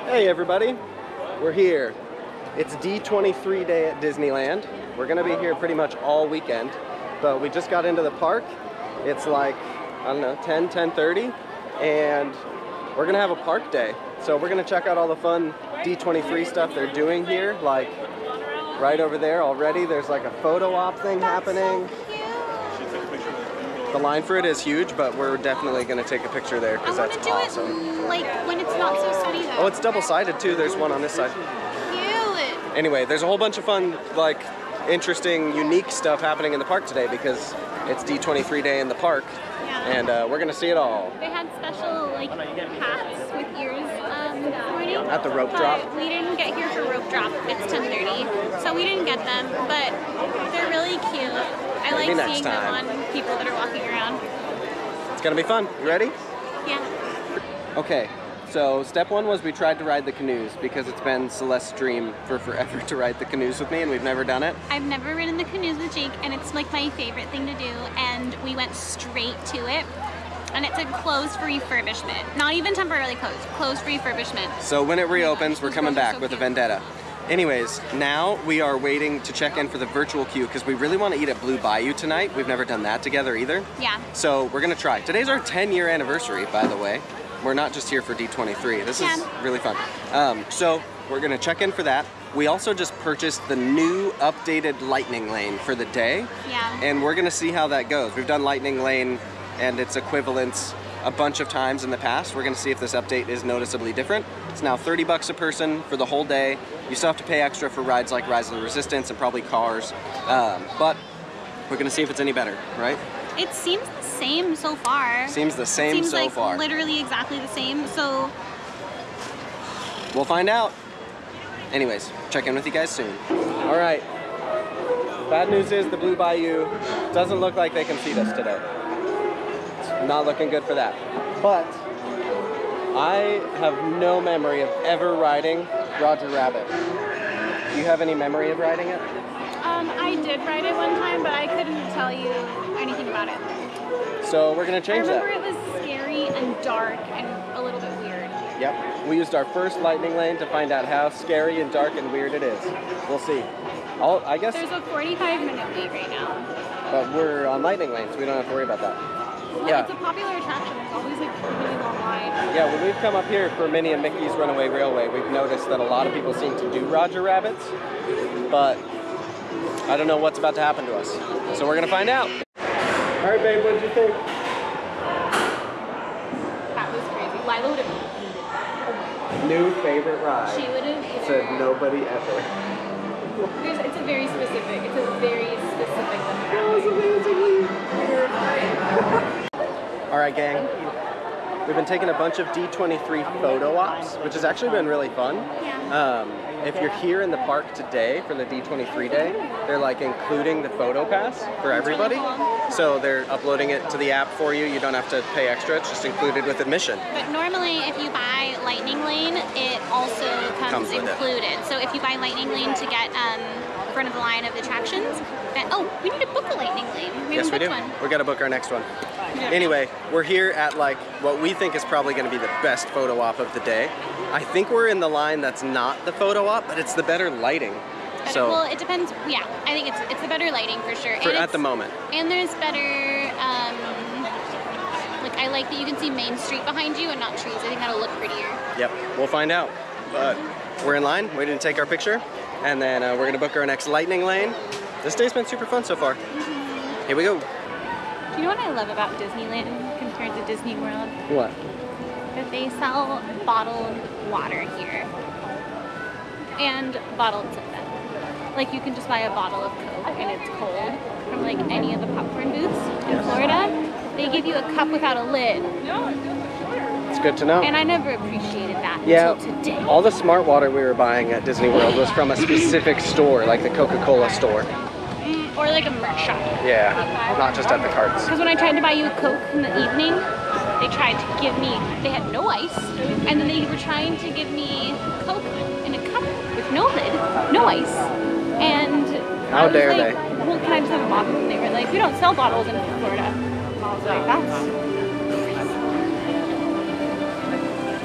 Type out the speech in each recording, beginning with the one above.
Hey everybody, we're here. It's D23 day at Disneyland. We're gonna be here pretty much all weekend, but we just got into the park. It's like, I don't know, 10:30, and we're gonna have a park day. So we're gonna check out all the fun D23 stuff they're doing here, like right over there already. There's like a photo op thing happening. The line for it is huge, but we're definitely going to take a picture there because that's awesome. I want to do it like when it's not so sunny though. Oh, it's double-sided too. There's one on this side. Cute. Anyway, there's a whole bunch of fun, like, interesting, unique stuff happening in the park today because it's D23 day in the park, and we're going to see it all. They had special like hats with ears this morning. At the rope drop. We didn't get here for rope drop. It's 10:30, so we didn't get them, but they're really cute. I like seeing them on people that are walking around. It's gonna be fun. You ready? Yeah. Okay, so step one was we tried to ride the canoes because it's been Celeste's dream for forever to ride the canoes with me, and we've never done it. I've never ridden the canoes with Jake, and it's like my favorite thing to do, and we went straight to it. And it's a closed for refurbishment. Not even temporarily closed for refurbishment. So when it reopens, we're coming back with a vendetta. Anyways, now we are waiting to check in for the virtual queue because we really want to eat at Blue Bayou tonight. We've never done that together either. Yeah. So we're gonna try. Today's our 10-year anniversary, by the way. We're not just here for D23. This is really fun. So we're gonna check in for that. We also just purchased the new updated Lightning Lane for the day. Yeah. And we're gonna see how that goes. We've done Lightning Lane and its equivalents a bunch of times in the past. We're gonna see if this update is noticeably different. It's now 30 bucks a person for the whole day. You still have to pay extra for rides like Rise of the Resistance and probably cars, but we're gonna see if it's any better, right? It seems the same so far. Seems the same so far. Seems like literally exactly the same, so. We'll find out. Anyways, check in with you guys soon. All right, bad news is the Blue Bayou doesn't look like they can seat us today. Not looking good for that. But I have no memory of ever riding Roger Rabbit. Do you have any memory of riding it? I did ride it one time, but I couldn't tell you anything about it. So we're gonna change that. I remember it was scary and dark and a little bit weird. Yep. We used our first Lightning Lane to find out how scary and dark and weird it is. We'll see. I guess there's a 45-minute wait right now. But we're on Lightning Lane, so we don't have to worry about that. Well, yeah. It's a popular attraction. There's always like a really long line. Yeah, when we've come up here for Minnie and Mickey's Runaway Railway, we've noticed that a lot of people seem to do Roger Rabbits, but I don't know what's about to happen to us. So we're gonna find out. All right, babe, what'd you think? That was crazy. Lila would have. New favorite ride. She would have said nobody ever. It's a very specific. It's a very specific. That was amazingly weird. All right, gang. We've been taking a bunch of D23 photo ops, which has actually been really fun. If you're here in the park today for the D23 day, they're like including the photo pass for everybody. So they're uploading it to the app for you. You don't have to pay extra. It's just included with admission. But normally if you buy Lightning Lane, it also comes included. So if you buy Lightning Lane to get front of the line of attractions, then, oh, we need to book a Lightning Lane. Yes, we do. We got to book our next one. Anyway, we're here at like what we think is probably going to be the best photo op of the day. I think we're in the line that's not the photo op, but it's the better lighting. So well, it depends. Yeah, I think it's the better lighting for sure. At the moment. And there's better. Like I like that you can see Main Street behind you and not trees. I think that'll look prettier. Yep, we'll find out. But we're in line, waiting to take our picture, and then we're gonna book our next Lightning Lane. This day's been super fun so far. Here we go. Do you know what I love about Disneyland compared to Disney World? What? That they sell bottled water here. And bottled soda. Like you can just buy a bottle of Coke and it's cold from like any of the popcorn booths in Florida. They give you a cup without a lid. It's good to know. And I never appreciated that until today. All the smart water we were buying at Disney World was from a specific store, like the Coca-Cola store. Or like a merch shop. Yeah, not just at the carts. Because when I tried to buy you a Coke in the evening, they tried to give me, they had no ice, and then they were trying to give me Coke in a cup with no lid, no ice, and how dare they? Well, can I just have a bottle? And they were like, we don't sell bottles in Florida. I was like, that's crazy.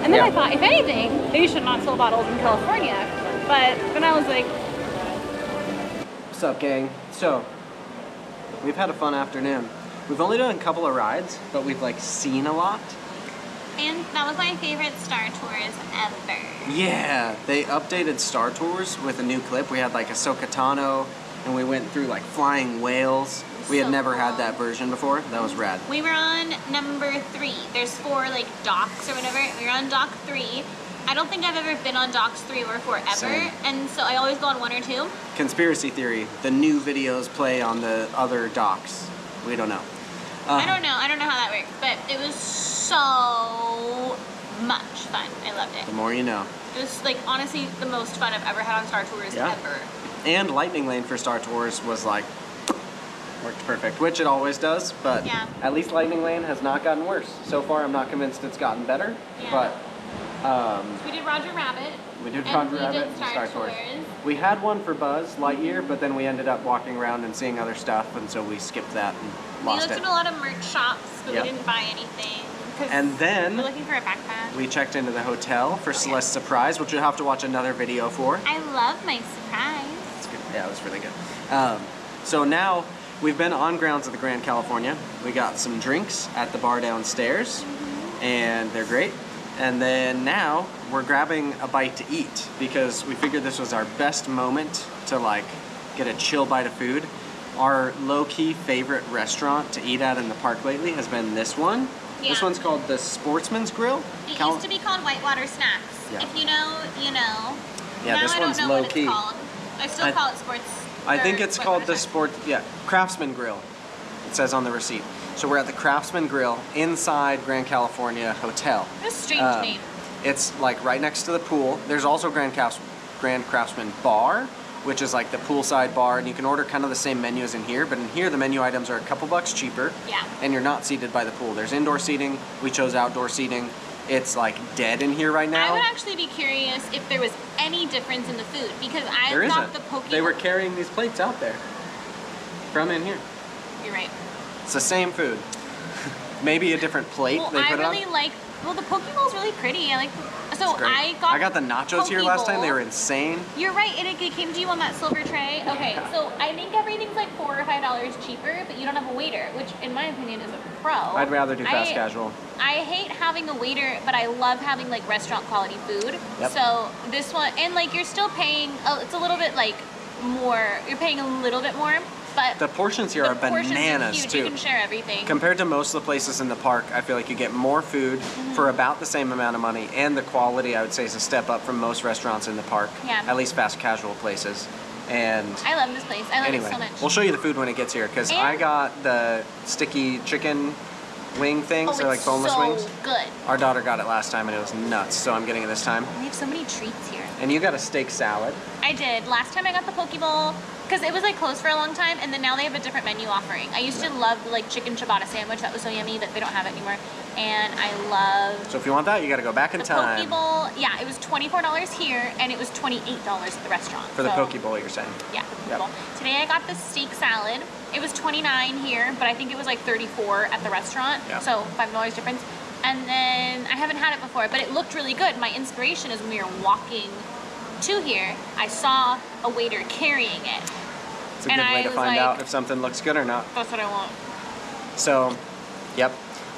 And And then Yeah. I thought, if anything, they should not sell bottles in California. But then I was like, what's up, gang? So, we've had a fun afternoon. We've only done a couple of rides, but we've like seen a lot. and that was my favorite Star Tours ever. Yeah, they updated Star Tours with a new clip. We had like Ahsoka Tano, and we went through like flying whales. We had So never had cool. that version before. That was rad. We were on number 3. There's 4 like docks or whatever. We were on dock 3. I don't think I've ever been on docks 3 or 4 ever. Same. And so I always go on 1 or 2. Conspiracy theory, the new videos play on the other docks. We don't know. I don't know how that works, but it was so much fun. I loved it. The more you know. It was like honestly the most fun I've ever had on Star Tours Yeah. ever. And Lightning Lane for Star Tours was like, worked perfect, which it always does, but Yeah. at least Lightning Lane has not gotten worse. So far, I'm not convinced it's gotten better, Yeah. but We did Roger Rabbit. we did And Roger we Rabbit did and Star Star Tours. Tours. We had one for Buzz Lightyear, but then we ended up walking around and seeing other stuff, and so we skipped that and We lost looked it. at a lot of merch shops, but Yep. we didn't buy anything. 'Cause And we're then looking for a backpack. we checked into the hotel for yeah. Celeste's surprise, which you'll have to watch another video for. I love my surprise. It's good. Yeah, it was really good. So now we've been on grounds at the Grand California. We got some drinks at the bar downstairs, and they're great. And then now we're grabbing a bite to eat because we figured this was our best moment to like get a chill bite of food. Our low-key favorite restaurant to eat at in the park lately has been this one. Yeah. This one's called the Sportsman's Grill. It used to be called Whitewater Snacks. Yeah. If you know, you know. Yeah, Now this I one's don't know what low-key. it's called. I still I- call it Sports. I or think it's called Whitewater the Snacks. Craftsman Grill. It says on the receipt. So we're at the Craftsman Grill inside Grand California Hotel. What a strange name. It's like right next to the pool. There's also Grand Craftsman Bar, which is like the poolside bar, and you can order kind of the same menu as in here, but in here the menu items are a couple bucks cheaper. Yeah. And you're not seated by the pool. There's indoor seating. We chose outdoor seating. It's like dead in here right I now. would actually be curious if there was any difference in the food because I There got isn't. the poke. They were carrying these plates out there from in here. You're right. It's the same food. Maybe a different plate Well, they I put it on. really like. Well, the poke bowl's really pretty. I like. So Great. I got the nachos here last time. They bowl. were insane. You're right, and it came to you on that silver tray. Okay, so I think everything's like $4 or $5 cheaper, but you don't have a waiter, which in my opinion is a pro. I'd rather do fast casual. I hate having a waiter, but I love having like restaurant quality food. Yep. So this one, and like you're still paying, it's a little bit like more, you're paying a little bit more, but The portions here the are portions bananas huge. too. You can share everything. Compared to most of the places in the park, I feel like you get more food for about the same amount of money, and the quality I would say is a step up from most restaurants in the park. Yeah. At least fast casual places. And I love this place. I love anyway, it so much. we'll show you the food when it gets here because And- I got the sticky chicken wing things. They're like it's boneless so wings. good. Our daughter got it last time and it was nuts, so I'm getting it this time. We have so many treats here. And you got a steak salad. I did. Last time I got the poke bowl, because it was like closed for a long time, and then now they have a different menu offering. I used to love the like chicken ciabatta sandwich. That was so yummy, but they don't have it anymore. And I love So if you want that, you got to go back in the time. poke bowl. Yeah, it was $24 here, and it was $28 at the restaurant. For the So, poke bowl, you're saying? Yeah, the poke Yep. bowl. Today I got the steak salad. It was $29 here, but I think it was like $34 at the restaurant. Yeah. So $5 difference. And then I haven't had it before, but it looked really good. My inspiration is when we were walking to here, I saw a waiter carrying it. It's a And good way I to was find like- out if something looks good or not. That's what I want. So, yep.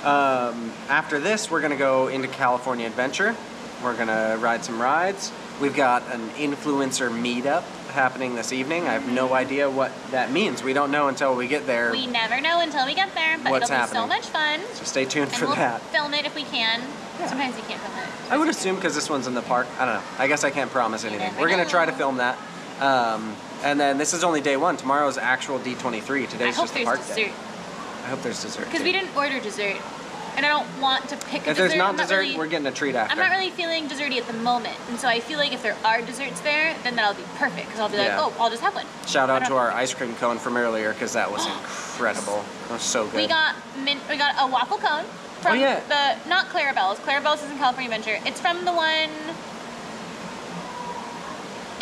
After this, we're gonna go into California Adventure. We're gonna ride some rides. We've got an influencer meetup happening this evening. I have no idea what that means. We don't know until we get there. We never know until we get there, but What's it'll be happening. so much fun. So stay tuned And for we'll that. film it if we can. Sometimes we can't film it. I would assume because this one's in the park. I don't know. I guess I can't promise anything. never We're gonna try to know. film that. And then this is only day one. Tomorrow's actual D23. I Today's hope just the there's park dessert. day. I hope there's dessert. Because too. we didn't order dessert. And I don't want to pick a If dessert. there's not I'm dessert, really- we're getting a treat after. I'm not really feeling desserty at the moment. And so I feel like if there are desserts there, then that'll be perfect. Because I'll be Yeah. like, oh, I'll just have one. Shout I out don't to know. our ice cream cone from earlier because that was incredible. That was so good. We got a waffle cone from yeah. the, not Clarabelle's. Clarabelle's is in California Adventure. It's from the one,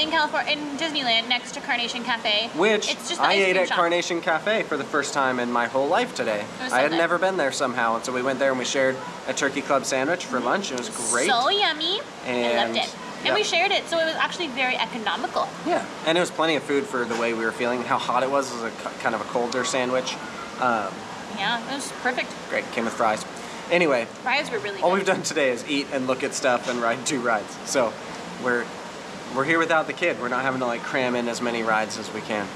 in California, in Disneyland, next to Carnation Cafe. Which it's just I ate at shop. Carnation Cafe for the first time in my whole life today. So I had good. never been there somehow, and so we went there and we shared a turkey club sandwich for lunch. It was great. So yummy. And I loved it. And we shared it, so it was actually very economical. Yeah, and it was plenty of food for the way we were feeling. How hot it was. It was a kind of a colder sandwich. Yeah, it was perfect. Great, came with fries. Anyway, Fries were really good. all we've done today is eat and look at stuff and ride 2 rides. So we're here without the kid. We're not having to like cram in as many rides as we can.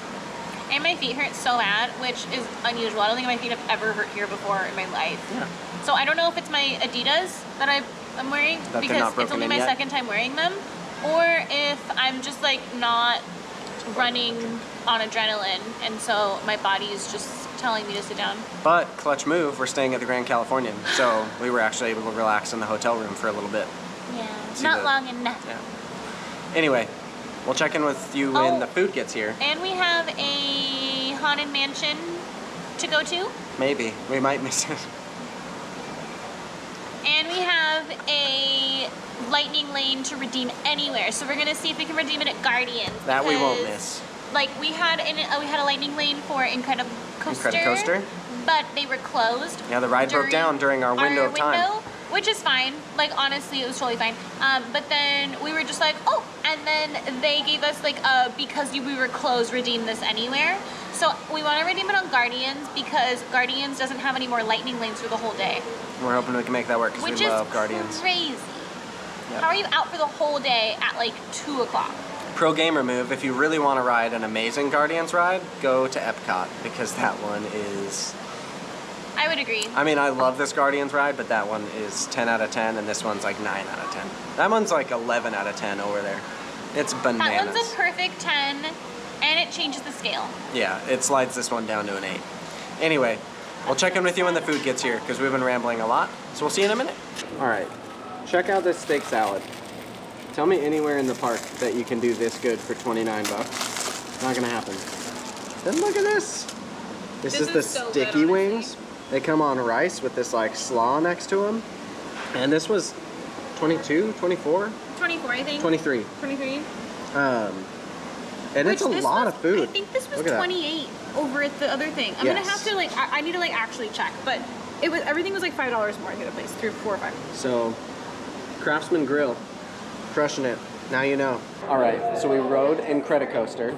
And my feet hurt so bad, which is unusual. I don't think my feet have ever hurt here before in my life. Yeah. So I don't know if it's my Adidas that I'm wearing, That because it's only my second time wearing them, or if I'm just like not running on adrenaline, and so my body is just telling me to sit down. But clutch move, we're staying at the Grand Californian, so we were actually able to relax in the hotel room for a little bit. Yeah, not long enough. Yeah. Anyway, we'll check in with you when the food gets here. And we have a haunted mansion to go to. Maybe. We might miss it. And we have a lightning lane to redeem anywhere. So we're gonna see if we can redeem it at Guardians. That we won't miss. Like we had a lightning lane for Incredicoaster, but they were closed. Yeah, the ride broke down during our window of time. Which is fine. Like honestly, it was totally fine. But then we were just like, oh, and then they gave us like because we were closed, redeem this anywhere. So we want to redeem it on Guardians because Guardians doesn't have any more lightning lanes for the whole day. We're hoping we can make that work because we love Guardians. Crazy. Yep. How are you out for the whole day at like 2 o'clock? Pro gamer move, if you really want to ride an amazing Guardians ride, go to Epcot because that one is... I would agree. I mean, I love this Guardians ride, but that one is 10 out of 10 and this one's like 9 out of 10. That one's like 11 out of 10 over there. It's bananas. That one's a perfect 10 and it changes the scale. Yeah, it slides this one down to an 8. Anyway, we'll check in with you when the food gets here because we've been rambling a lot. So we'll see you in a minute. All right, check out this steak salad. Tell me anywhere in the park that you can do this good for 29 bucks. Not gonna happen. Then look at this. This is the so sticky good, wings. They come on rice with this like slaw next to them. And this was 22, 24? 24, I think. 23. 23. And it's a lot of food. I think this was 28 over at the other thing. I'm gonna have to like, I need to like actually check, but it was, everything was like $5 more at the other place, 3, 4, or 5. So, Craftsman Grill, crushing it. Now you know. All right, so we rode Incredicoaster.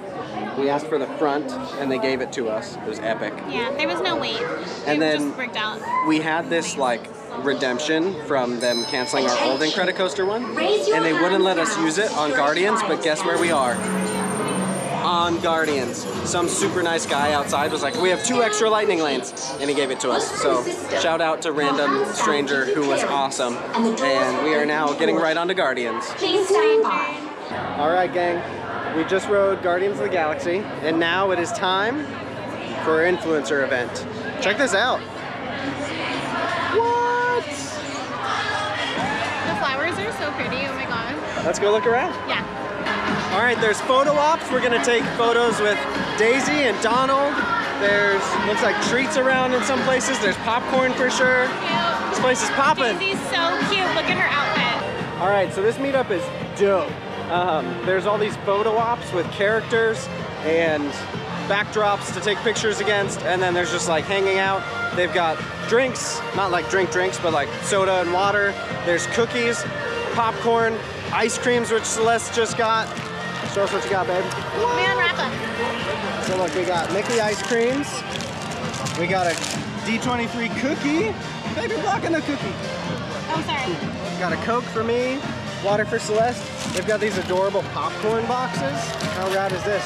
We asked for the front, and they gave it to us. It was epic. Yeah, there was no wait. And then just worked out. We had this like redemption from them canceling our old Incredicoaster one, and they wouldn't let us use it on Guardians. But guess where we are? On Guardians. Some super nice guy outside was like, we have 2 extra lightning lanes, and he gave it to us. So shout out to random stranger who was awesome, and we are now getting right onto Guardians. Please stand by. All right, gang, we just rode Guardians of the Galaxy, and now it is time for our influencer event. Check this out. What? The flowers are so pretty, oh my god. Let's go look around. Yeah. All right, there's photo ops. We're gonna take photos with Daisy and Donald. There's, looks like treats around in some places. There's popcorn for sure. Cute. This place is popping. Daisy's so cute, look at her outfit. All right, so this meetup is dope. There's all these photo ops with characters and backdrops to take pictures against, and then there's just like hanging out. They've got drinks, not like drinks, but like soda and water. There's cookies, popcorn, ice creams, which Celeste just got. Show us what you got, babe. We unwrap them. So look, we got Mickey ice creams. We got a D23 cookie. Baby, blocking the cookie. Oh, sorry. Got a Coke for me, water for Celeste. They've got these adorable popcorn boxes. How rad is this?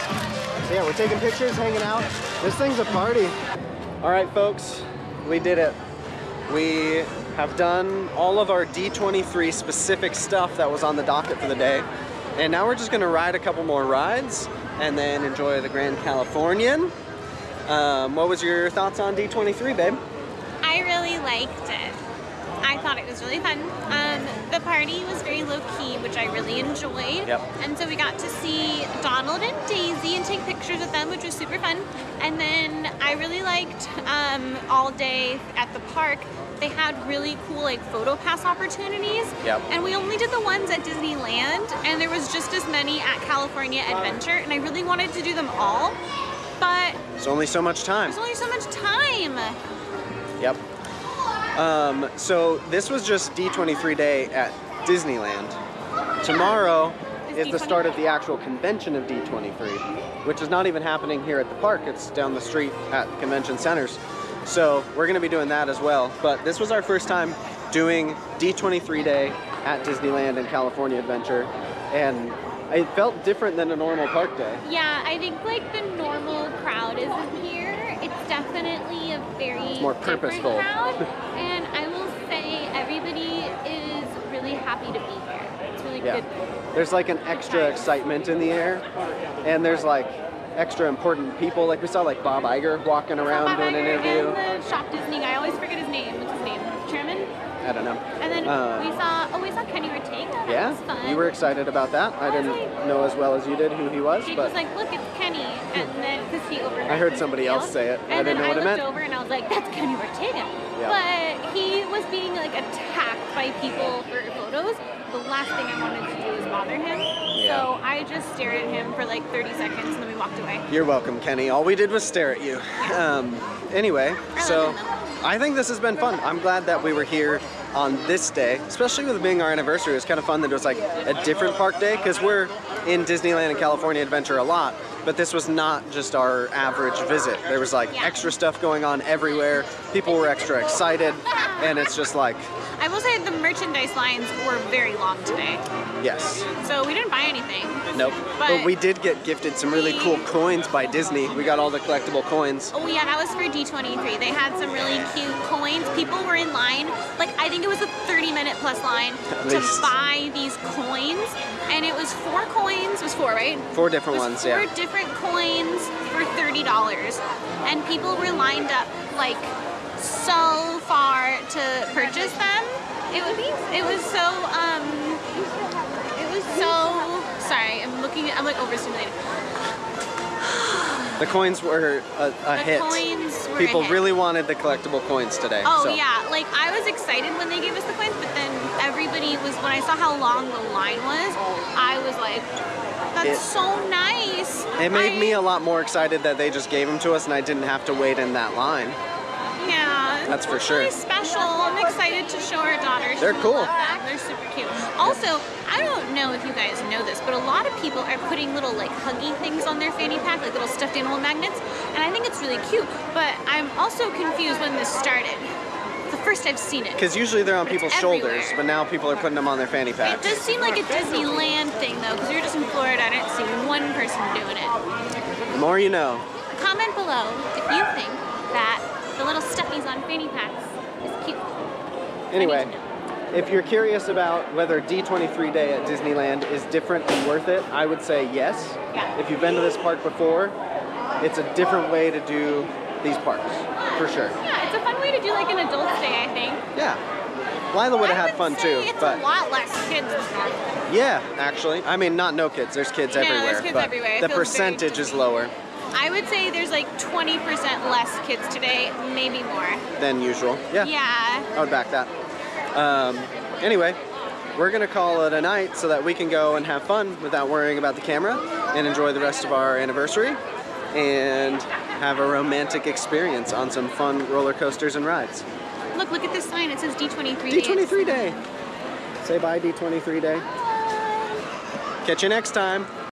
So yeah, we're taking pictures, hanging out. This thing's a party. All right, folks, we did it. We have done all of our D23 specific stuff that was on the docket for the day. And now we're just gonna ride a couple more rides and then enjoy the Grand Californian. What was your thoughts on D23, babe? I really liked it. I thought it was really fun. The party was very low-key, which I really enjoyed. Yep. And so we got to see Donald and Daisy and take pictures with them, which was super fun. And then I really liked all day at the park they had really cool like photo pass opportunities. Yep. And we only did the ones at Disneyland, and there was just as many at California Adventure, and I really wanted to do them all, but There's only so much time. there's only so much time. Yep. So this was just D23 day at Disneyland. Tomorrow is the start of the actual convention of D23, which is not even happening here at the park. It's down the street at convention centers. So we're going to be doing that as well. But this was our first time doing D23 day at Disneyland and California Adventure, and it felt different than a normal park day. Yeah, I think like the normal crowd isn't here. It's definitely a very more different purposeful. crowd, and I will say everybody is really happy to be here. It's really good. There's like an extra excitement in the air, and there's like extra important people. Like we saw like Bob Iger walking around doing an interview. And the Shop Disney guy, I always forget his name. What's his name? Chairman? I don't know. And then we saw Kenny Ortega. That Yeah, was fun. you were excited about that. I didn't know as well as you did who he was, Jake but was like, look, it's Kenny, and then because he overheard. I heard somebody else say it. And I didn't know what it then meant. I looked over and I was like, that's Kenny Ortega. Yeah. But he was being like attacked by people for photos. The last thing I wanted to do was bother him. Yeah. So I just stared at him for like 30 seconds and then we walked away. You're welcome, Kenny. All we did was stare at you. Anyway, so I think this has been fun. I'm glad that we were here on this day, especially with it being our anniversary. It was kind of fun that it was like a different park day, because we're in Disneyland and California Adventure a lot, but this was not just our average visit. There was like extra stuff going on everywhere. People were extra excited, and it's just like... I will say the merchandise lines were very long today. Yes. So we didn't buy anything. Nope. But we did get gifted some really cool coins by Disney. We got all the collectible coins. Oh yeah, that was for D23. They had some really cute coins. People were in line, like I think it was a 30-minute plus line to buy these coins. And it was 4 coins, it was 4, right? 4 different ones, yeah. 4 different coins for $30. And people were lined up like so far to purchase them. It was so sorry, I'm like overstimulated. The coins were a hit. Coins were People a hit. really wanted the collectible coins today. Oh so. yeah, like I was excited when they gave us the coins, but then everybody was, when I saw how long the line was, I was like, that's so nice. It made me a lot more excited that they just gave them to us and I didn't have to wait in that line. Yeah, that's for it's sure. Really special. I'm excited to show our daughters. They're cool. They're super cute. Also, I don't know if you guys know this, but a lot of people are putting little like huggy things on their fanny pack, like little stuffed animal magnets, and I think it's really cute. But I'm also confused when this started. The first I've seen it. Because usually they're on people's shoulders, but now people are putting them on their fanny packs. It does seem like a Disneyland thing though, because we were just in Florida. I didn't see one person doing it. The more you know. Comment below if you think that the little stuffies on fanny packs is cute. Anyway, if you're curious about whether D23 day at Disneyland is different and worth it, I would say yes. Yeah. If you've been to this park before, it's a different way to do these parks, for sure. Yeah, it's a fun way to do like an adult's day, I think. Yeah. Lila would have had fun too. It's but a lot less kids than that. Yeah, actually. I mean, not no kids. There's kids everywhere. There's kids but everywhere. The percentage is lower. I would say there's like 20% less kids today, maybe more. Than usual. Yeah. Yeah. I would back that. Anyway, we're gonna call it a night so that we can go and have fun without worrying about the camera and enjoy the rest of our anniversary and have a romantic experience on some fun roller coasters and rides. Look at this sign. It says D23 day. D23 day. Say bye, D23 day. Bye. Catch you next time.